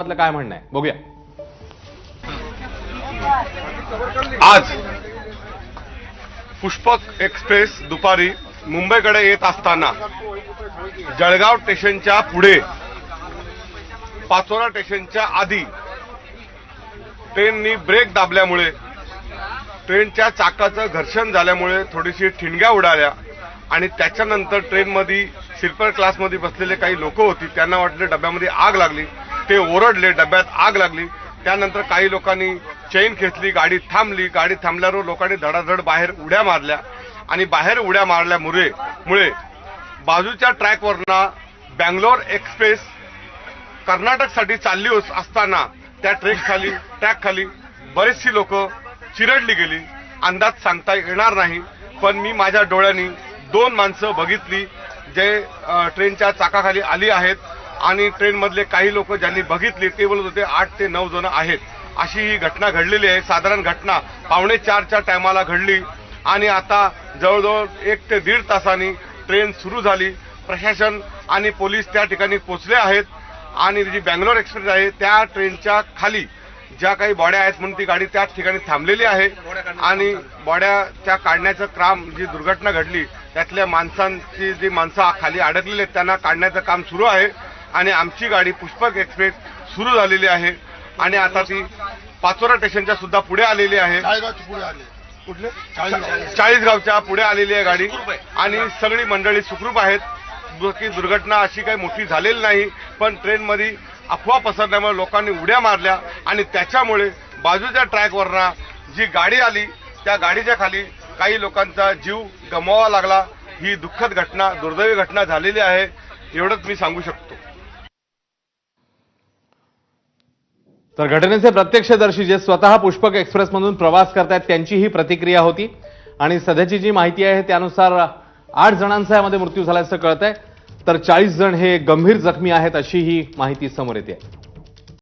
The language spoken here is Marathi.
काय म्हणणं आहे बघूया। आज पुष्पक एक्सप्रेस दुपारी मुंबईकडे येत असताना जळगाव स्टेशनच्या पुढे पाचोरा स्टेशनच्या आधी ट्रेननी ब्रेक दाबल्यामुळे ट्रेनच्या चाकाचं घर्षण झाल्यामुळे थोडीशी ठिणग्या उडाल्या आणि त्याच्यानंतर ट्रेनमध्ये स्लीपर क्लासमध्ये बसलेले काही लोक होती, त्यांना वाटले डब्यामध्ये आग लागली, ते ओरडले, डब्यात आग लागली। त्यानंतर काही लोकांनी चेन खेचली, गाडी थांबली, गाडी थांबल्यावर लोकांनी धडाधड बाहेर उड्या मारल्या आणि बाहेर उड्या मारल्यामुळे बाजूच्या ट्रॅकवरनं बँगलोर एक्सप्रेस कर्नाटकसाठी चालली असताना त्या ट्रॅकखाली बरेचशी लोक चिरडली गेली। अंदाज सांगता येणार नाही, पण मी माझ्या डोळ्यांनी 2 माणसं बघितली जे ट्रेनच्या चाकाखाली आली आहेत आणि ट्रेनमधले काही लोक ज्यांनी बघितली ते बोलत होते 8 ते 9 जण आहेत। अशी ही घटना घडलेली आहे। साधारण घटना 3:45च्या टायमाला घडली आणि आता जवळजवळ 1 ते 1.5 तासांनी ट्रेन सुरू झाली। प्रशासन आणि पोलीस त्या ठिकाणी पोहोचले आहेत आणि जी बँगलोर एक्सप्रेस आहे त्या ट्रेनच्या खाली ज्या काही बॉड्या आहेत म्हणून ती गाडी त्याच ठिकाणी थांबलेली आहे आणि बॉड्या काढण्याचं काम, जी दुर्घटना घडली त्यातल्या माणसांची जी माणसं खाली अडकलेली आहेत त्यांना काढण्याचं काम सुरू आहे आणि आमची गाडी पुष्पक एक्सप्रेस सुरू झालेली आहे आणि आता ती पाचोरा स्टेशनच्या सुद्धा पुढे आलेली आहे। कुठले 40 गावच्या पुढे आलेली आहे गाडी आणि सगळी मंडळी सुखरूप आहेत। की दुर्घटना अशी काही मोठी झालेली नाही, पण ट्रेनमध्ये अफवा पसरल्यामुळे लोकांनी उड्या मारल्या आणि त्याच्यामुळे बाजूच्या ट्रॅकवरनं जी गाडी आली त्या गाडीच्या खाली काही लोकांचा जीव गमवावा लागला। ही दुःखद घटना, दुर्दैवी घटना झालेली आहे, एवढंच मी सांगू शकतो। तर घटनेचे प्रत्यक्षदर्शी जे स्वतः पुष्पक एक्सप्रेसमधून प्रवास करतायत त्यांची ही प्रतिक्रिया होती आणि सध्याची जी माहिती आहे त्यानुसार 8 जणांचा यामध्ये मृत्यू झाल्याचं कळतंय, तर 40 जण हे गंभीर जखमी आहेत अशी ही माहिती समोर येते।